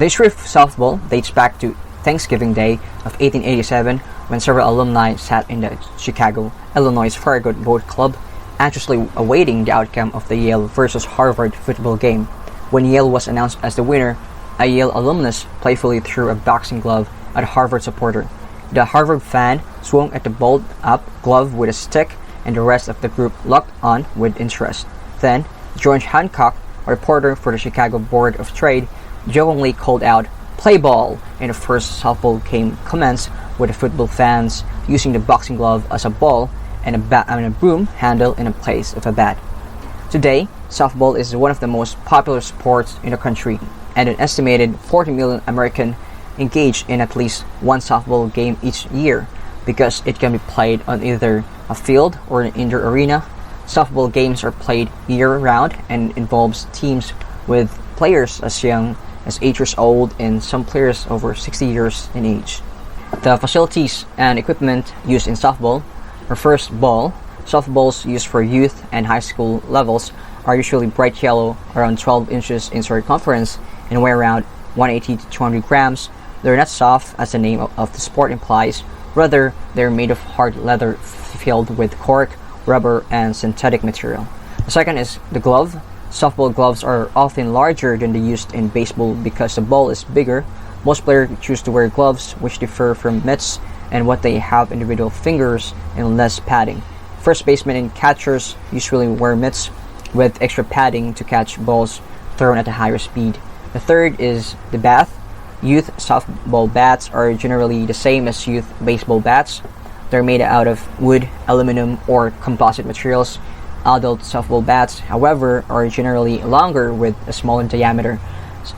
The history of softball dates back to Thanksgiving Day of 1887 when several alumni sat in the Chicago, Illinois Farragut Boat Club anxiously awaiting the outcome of the Yale versus Harvard football game. When Yale was announced as the winner, a Yale alumnus playfully threw a boxing glove at a Harvard supporter. The Harvard fan swung at the balled-up glove with a stick, and the rest of the group looked on with interest. Then, George Hancock, a reporter for the Chicago Board of Trade, jokingly called out, "Play ball!" and the first softball game commenced with the football fans using the boxing glove as a ball and a broom handle in place of a bat. Today, softball is one of the most popular sports in the country, and an estimated 40 million Americans engage in at least one softball game each year. Because it can be played on either a field or an indoor arena, softball games are played year-round and involves teams with players as young as 8 years old and some players over 60 years in age. The facilities and equipment used in softball are first ball. Softballs used for youth and high school levels are usually bright yellow, around 12 inches in circumference, and weigh around 180 to 200 grams. They're not soft, as the name of the sport implies. Rather, they're made of hard leather filled with cork, rubber, and synthetic material. The second is the glove. Softball gloves are often larger than the used in baseball because the ball is bigger. Most players choose to wear gloves, which differ from mitts and what they have individual fingers and less padding. First basemen and catchers usually wear mitts with extra padding to catch balls thrown at a higher speed. The third is the bat. Youth softball bats are generally the same as youth baseball bats. They're made out of wood, aluminum, or composite materials. Adult softball bats, however, are generally longer with a smaller diameter,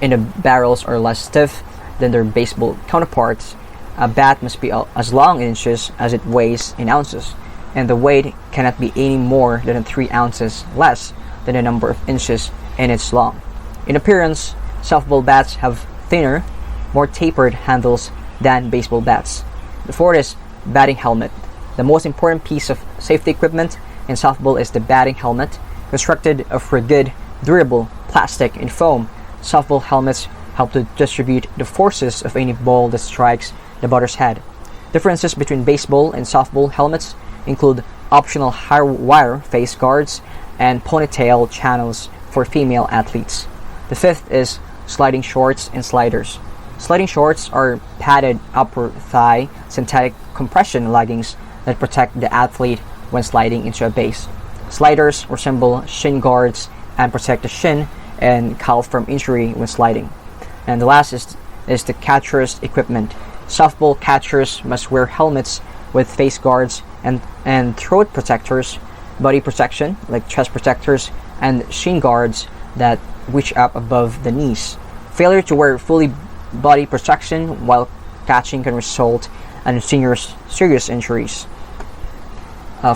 and the barrels are less stiff than their baseball counterparts. A bat must be as long in inches as it weighs in ounces, and the weight cannot be any more than 3 ounces less than the number of inches in its long. In appearance, softball bats have thinner, more tapered handles than baseball bats. The fourth is batting helmet. The most important piece of safety equipment in softball is the batting helmet. Constructed of rugged, durable plastic and foam, softball helmets help to distribute the forces of any ball that strikes the batter's head. Differences between baseball and softball helmets include optional high-wire face guards and ponytail channels for female athletes. The fifth is sliding shorts and sliders. Sliding shorts are padded upper thigh synthetic compression leggings that protect the athlete when sliding into a base. Sliders resemble shin guards and protect the shin and calf from injury when sliding. And the last is the catcher's equipment. Softball catchers must wear helmets with face guards and throat protectors, body protection like chest protectors, and shin guards that reach up above the knees. Failure to wear fully body protection while catching can result in serious injuries.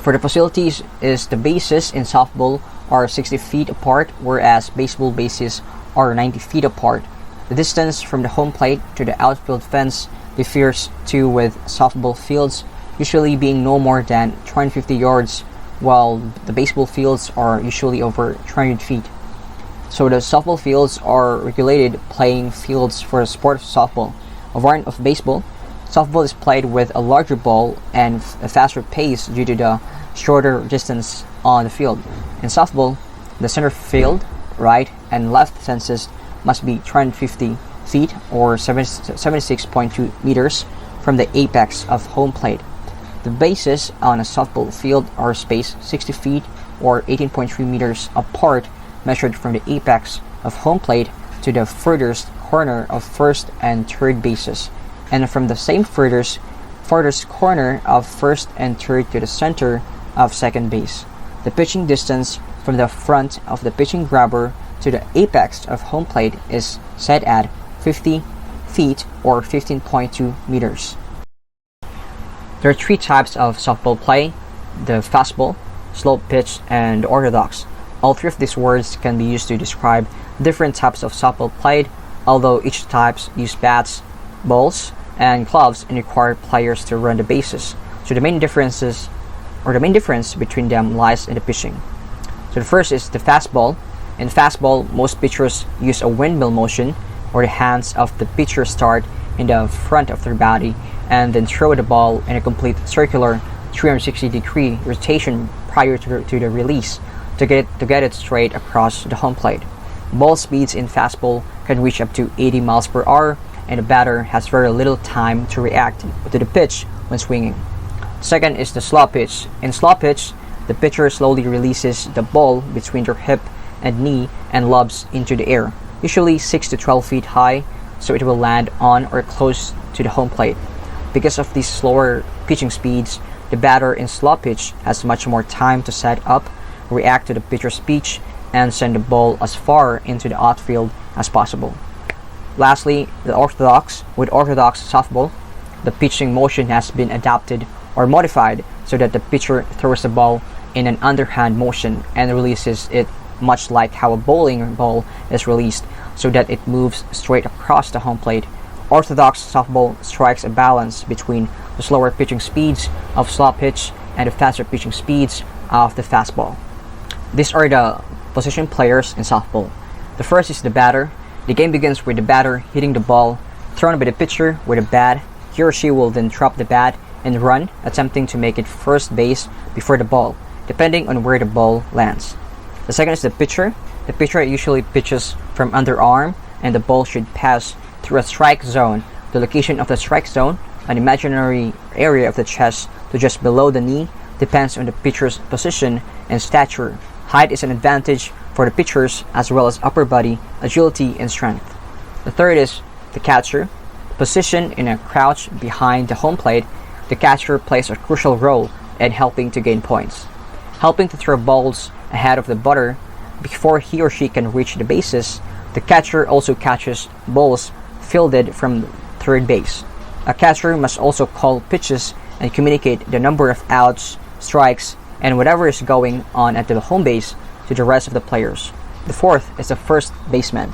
For the facilities, the bases in softball are 60 feet apart, whereas baseball bases are 90 feet apart. The distance from the home plate to the outfield fence differs too, with softball fields usually being no more than 250 yards, while the baseball fields are usually over 200 feet. So the softball fields are regulated playing fields for the sport of softball. A variant of baseball, softball is played with a larger ball and a faster pace due to the shorter distance on the field. In softball, the center field, right and left fences must be 250 feet or 76.2 meters from the apex of home plate. The bases on a softball field are spaced 60 feet or 18.3 meters apart, measured from the apex of home plate to the furthest corner of first and third bases, and from the same furthest corner of first and third to the center of second base. The pitching distance from the front of the pitching grabber to the apex of home plate is set at 50 feet or 15.2 meters. There are 3 types of softball play: the fastball, slop pitch, and orthodox. All 3 of these words can be used to describe different types of softball played, although each type use bats, balls, and gloves and require players to run the bases. So the main difference between them lies in the pitching. So the first is the fastball. In fastball, most pitchers use a windmill motion, or the hands of the pitcher start in the front of their body and then throw the ball in a complete circular 360-degree rotation prior to the release to get it straight across the home plate. Ball speeds in fastball can reach up to 80 miles per hour, and the batter has very little time to react to the pitch when swinging. Second is the slop pitch. In slop pitch, the pitcher slowly releases the ball between their hip and knee and lobs into the air, usually 6 to 12 feet high, so it will land on or close to the home plate. Because of these slower pitching speeds, the batter in slop pitch has much more time to set up, react to the pitcher's pitch, and send the ball as far into the outfield as possible. Lastly, with Orthodox Softball, the pitching motion has been adapted or modified so that the pitcher throws the ball in an underhand motion and releases it much like how a bowling ball is released, so that it moves straight across the home plate. Orthodox Softball strikes a balance between the slower pitching speeds of slop pitch and the faster pitching speeds of the fastball. These are the position players in softball. The first is the batter. The game begins with the batter hitting the ball thrown by the pitcher with a bat. He or she will then drop the bat and run, attempting to make it first base before the ball, depending on where the ball lands. The second is the pitcher. The pitcher usually pitches from underarm, and the ball should pass through a strike zone. The location of the strike zone, an imaginary area of the chest to just below the knee, depends on the pitcher's position and stature. Height is an advantage for the pitchers, as well as upper body, agility, and strength. The third is the catcher. Positioned in a crouch behind the home plate, the catcher plays a crucial role in helping to gain points, helping to throw balls ahead of the batter before he or she can reach the bases. The catcher also catches balls fielded from third base. A catcher must also call pitches and communicate the number of outs, strikes, and whatever is going on at the home base to the rest of the players. The fourth is the first baseman.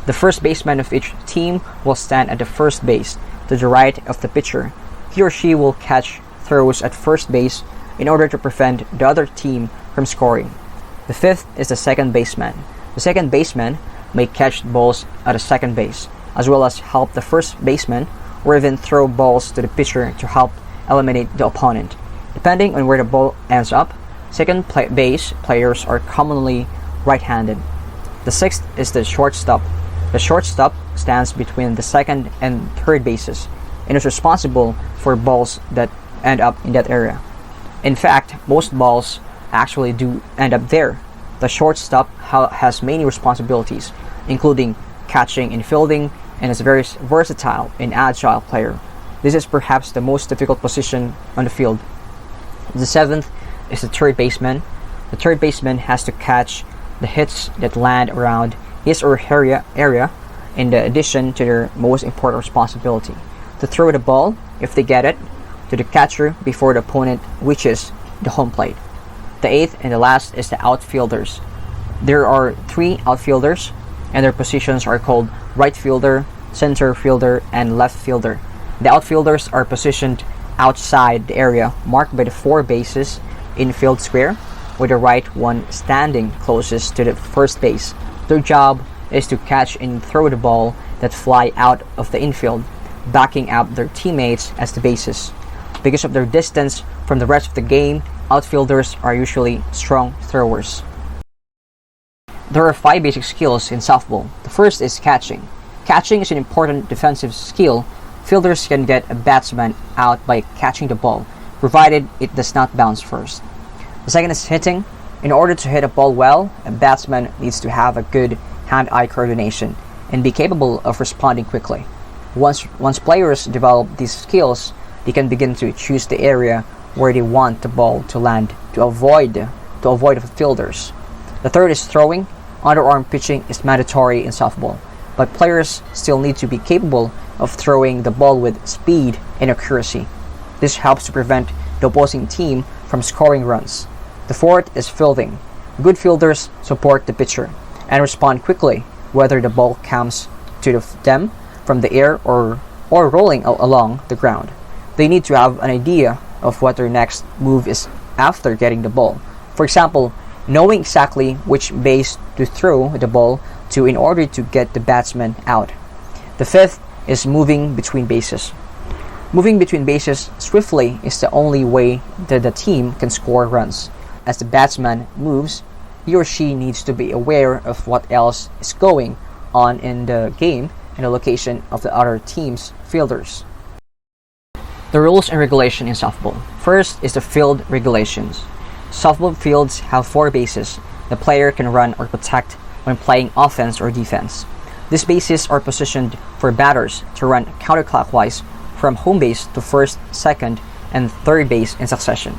The first baseman of each team will stand at the first base to the right of the pitcher. He or she will catch throws at first base in order to prevent the other team from scoring. The fifth is the second baseman. The second baseman may catch balls at a second base, as well as help the first baseman, or even throw balls to the pitcher to help eliminate the opponent. Depending on where the ball ends up, second base players are commonly right-handed. The sixth is the shortstop. The shortstop stands between the second and third bases and is responsible for balls that end up in that area. In fact, most balls actually do end up there. The shortstop has many responsibilities, including catching and fielding, and is a very versatile and agile player. This is perhaps the most difficult position on the field. The seventh is the third baseman. The third baseman has to catch the hits that land around his or her area, in addition to their most important responsibility, to throw the ball, if they get it, to the catcher before the opponent reaches the home plate. The eighth and the last is the outfielders. There are 3 outfielders, and their positions are called right fielder, center fielder, and left fielder. The outfielders are positioned outside the area marked by the 4 bases infield square, with the right one standing closest to the first base. Their job is to catch and throw the ball that fly out of the infield, backing up their teammates as the bases. Because of their distance from the rest of the game, outfielders are usually strong throwers. There are 5 basic skills in softball. The first is catching. Catching is an important defensive skill. Fielders can get a batsman out by catching the ball, provided it does not bounce first. The second is hitting. In order to hit a ball well, a batsman needs to have a good hand-eye coordination and be capable of responding quickly. Once players develop these skills, they can begin to choose the area where they want the ball to land to avoid the fielders. The third is throwing. Underarm pitching is mandatory in softball, but players still need to be capable of throwing the ball with speed and accuracy. This helps to prevent the opposing team from scoring runs. The fourth is fielding. Good fielders support the pitcher and respond quickly, whether the ball comes to them from the air or rolling along the ground. They need to have an idea of what their next move is after getting the ball. For example, knowing exactly which base to throw the ball to in order to get the batsman out. The fifth is moving between bases. Moving between bases swiftly is the only way that the team can score runs. As the batsman moves, he or she needs to be aware of what else is going on in the game and the location of the other team's fielders. The rules and regulation in softball. First is the field regulations. Softball fields have 4 bases the player can run or protect when playing offense or defense. These bases are positioned for batters to run counterclockwise from home base to first, second, and third base in succession.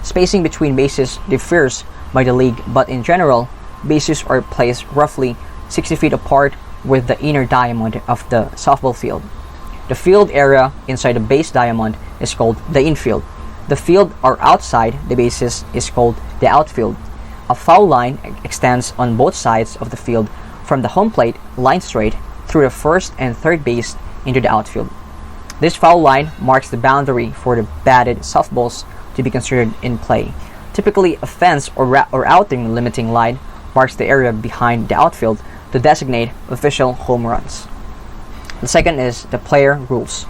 Spacing between bases differs by the league, but in general, bases are placed roughly 60 feet apart with the inner diamond of the softball field. The field area inside the base diamond is called the infield. The field or outside the bases is called the outfield. A foul line extends on both sides of the field from the home plate line straight through the first and third base into the outfield. This foul line marks the boundary for the batted softballs to be considered in play. Typically, a fence or outing limiting line marks the area behind the outfield to designate official home runs. The second is the player rules.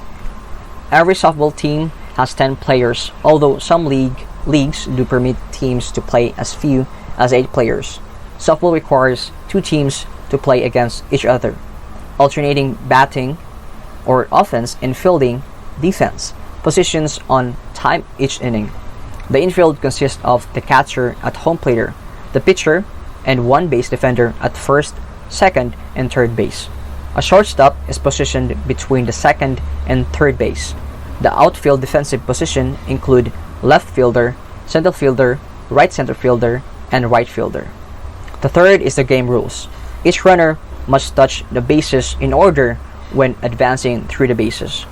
Every softball team has 10 players, although some leagues do permit teams to play as few as 8 players. Softball requires 2 teams to play against each other, alternating batting or offense and fielding defense positions on time each inning. The infield consists of the catcher at home plater, the pitcher, and one base defender at first, second, and third base. A shortstop is positioned between the second and third base. The outfield defensive position include left fielder, center fielder, right center fielder, and right fielder. The third is the game rules. Each runner must touch the bases in order when advancing through the bases.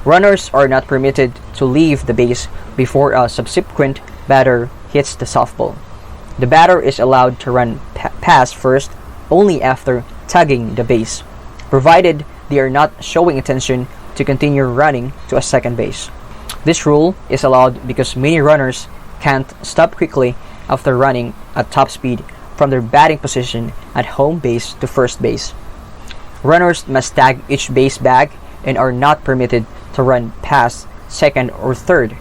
Runners are not permitted to leave the base before a subsequent batter hits the softball. The batter is allowed to run past first only after tagging the base, provided they are not showing intention to continue running to a second base. This rule is allowed because many runners can't stop quickly after running at top speed from their batting position at home base to first base. Runners must tag each base bag and are not permitted to run past second or third.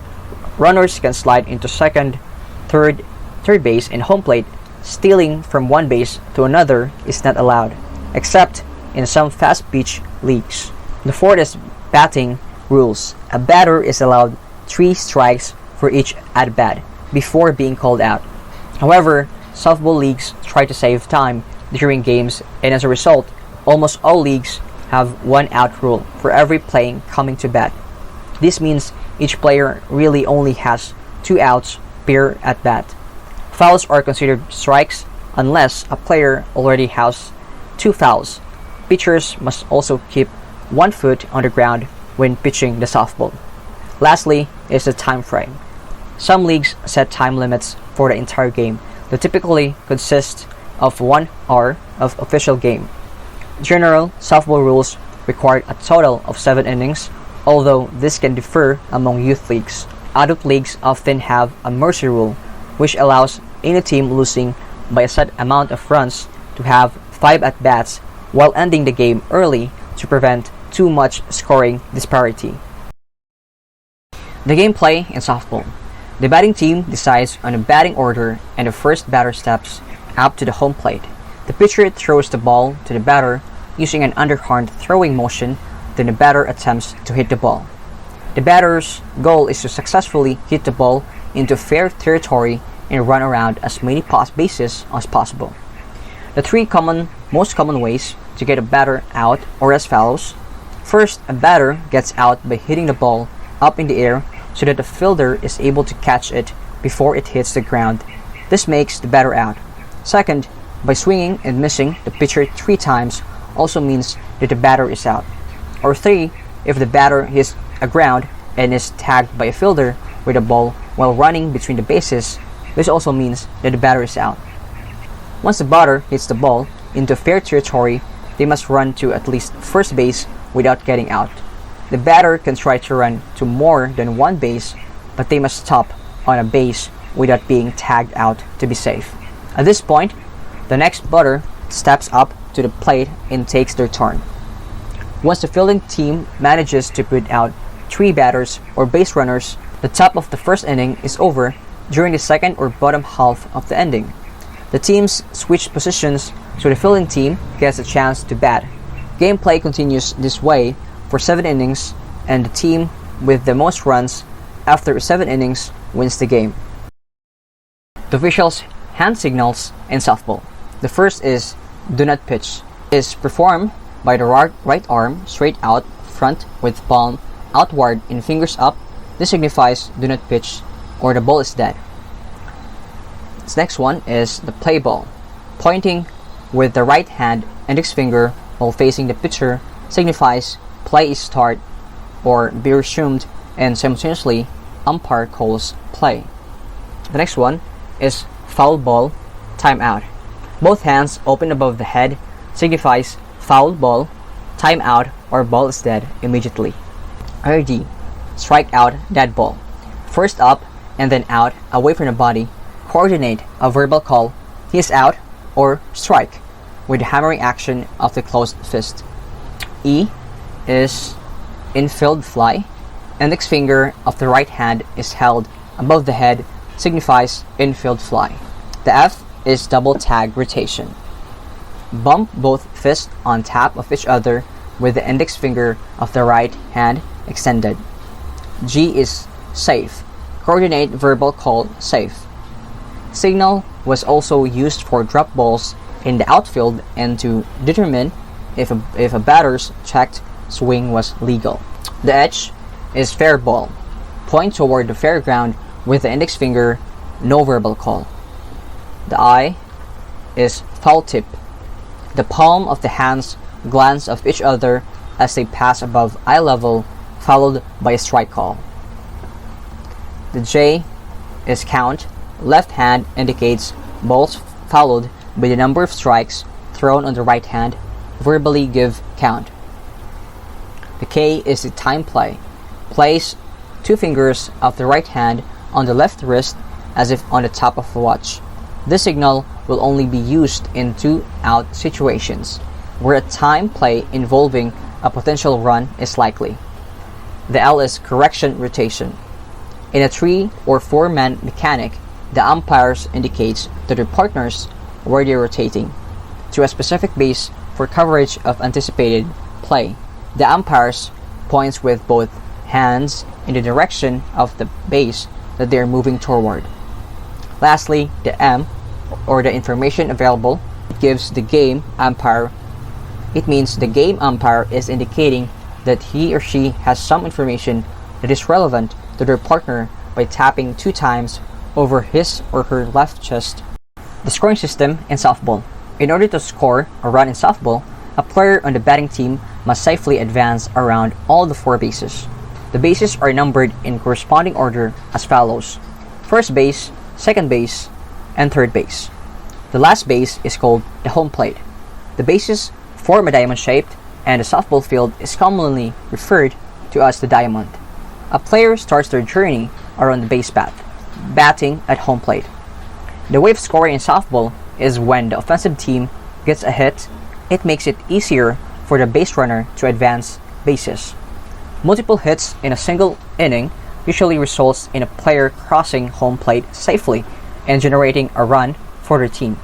Runners can slide into second, third base, and home plate. Stealing from one base to another is not allowed, except in some fast pitch leagues. The fourth is batting rules. A batter is allowed 3 strikes for each at-bat before being called out. However, softball leagues try to save time during games, and as a result, almost all leagues have 1 out rule for every play coming to bat. This means each player really only has 2 outs per at-bat. Fouls are considered strikes unless a player already has 2 fouls. Pitchers must also keep 1 foot on the ground when pitching the softball. Lastly is the time frame. Some leagues set time limits for the entire game that typically consist of 1 hour of official game. General softball rules require a total of 7 innings, although this can differ among youth leagues. Adult leagues often have a mercy rule, which allows any team losing by a set amount of runs to have 5 at-bats while ending the game early to prevent too much scoring disparity. The gameplay in softball. The batting team decides on a batting order and the first batter steps up to the home plate. The pitcher throws the ball to the batter using an underhand throwing motion, then the batter attempts to hit the ball. The batter's goal is to successfully hit the ball into fair territory and run around as many bases as possible. The 3 most common ways to get a batter out are as follows. First, a batter gets out by hitting the ball up in the air so that the fielder is able to catch it before it hits the ground. This makes the batter out. Second, by swinging and missing the pitcher 3 times also means that the batter is out. Or 3, if the batter hits a ground and is tagged by a fielder with a ball while running between the bases, this also means that the batter is out. Once the batter hits the ball into fair territory, they must run to at least first base without getting out. The batter can try to run to more than 1 base, but they must stop on a base without being tagged out to be safe. At this point, the next batter steps up to the plate and takes their turn. Once the fielding team manages to put out 3 batters or base runners, the top of the first inning is over during the second or bottom half of the ending. The teams switch positions so the fielding team gets a chance to bat. Gameplay continues this way for 7 innings, and the team with the most runs after 7 innings wins the game. The officials' hand signals in softball. The first is "do not pitch." It is performed by the right arm straight out front with palm outward and fingers up. This signifies "do not pitch" or the ball is dead. This next one is the play ball. Pointing with the right hand index finger while facing the pitcher signifies play is start or be resumed, and simultaneously umpire calls play. The next one is foul ball, timeout. Both hands open above the head signifies foul ball, timeout, or ball is dead immediately. RD, strike out, dead ball. First up and then out away from the body. Coordinate a verbal call, he is out, or strike, with the hammering action of the closed fist. E is infield fly. Index finger of the right hand is held above the head, signifies infield fly. The F is double tag rotation. Bump both fists on top of each other with the index finger of the right hand extended. G is safe. Coordinate verbal call safe. Signal was also used for drop balls in the outfield and to determine if a batter's checked swing was legal. The H is fair ball. Point toward the fair ground with the index finger, no verbal call. The I is foul tip. The palm of the hands glance of each other as they pass above eye level, followed by a strike call. The J is count. Left hand indicates balls followed by the number of strikes thrown on the right hand, verbally give count. The K is the time play. Place 2 fingers of the right hand on the left wrist as if on the top of a watch. This signal will only be used in 2-out situations, where a time play involving a potential run is likely. The L is correction rotation. In a 3 or 4-man mechanic, the umpires indicates to their partners where they're rotating to a specific base for coverage of anticipated play. The umpires points with both hands in the direction of the base that they are moving toward. Lastly, the M, or the information available, gives the game umpire. It means the game umpire is indicating that he or she has some information that is relevant to their partner by tapping 2 times over his or her left chest. The scoring system in softball. In order to score a run in softball, a player on the batting team must safely advance around all the 4 bases. The bases are numbered in corresponding order as follows: first base, second base, and third base. The last base is called the home plate. The bases form a diamond shape, and the softball field is commonly referred to as the diamond. A player starts their journey around the base path, batting at home plate. The way of scoring in softball is when the offensive team gets a hit, it makes it easier for the base runner to advance bases. Multiple hits in a single inning usually results in a player crossing home plate safely and generating a run for their team.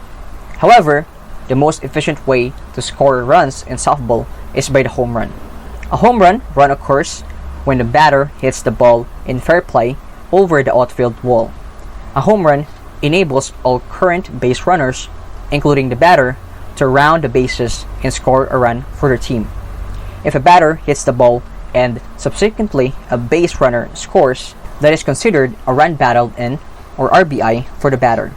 However, the most efficient way to score runs in softball is by the home run. A home run occurs when the batter hits the ball in fair play over the outfield wall. A home run enables all current base runners, including the batter, to round the bases and score a run for their team. If a batter hits the ball and subsequently a base runner scores, that is considered a run battled in, or RBI, for the batter.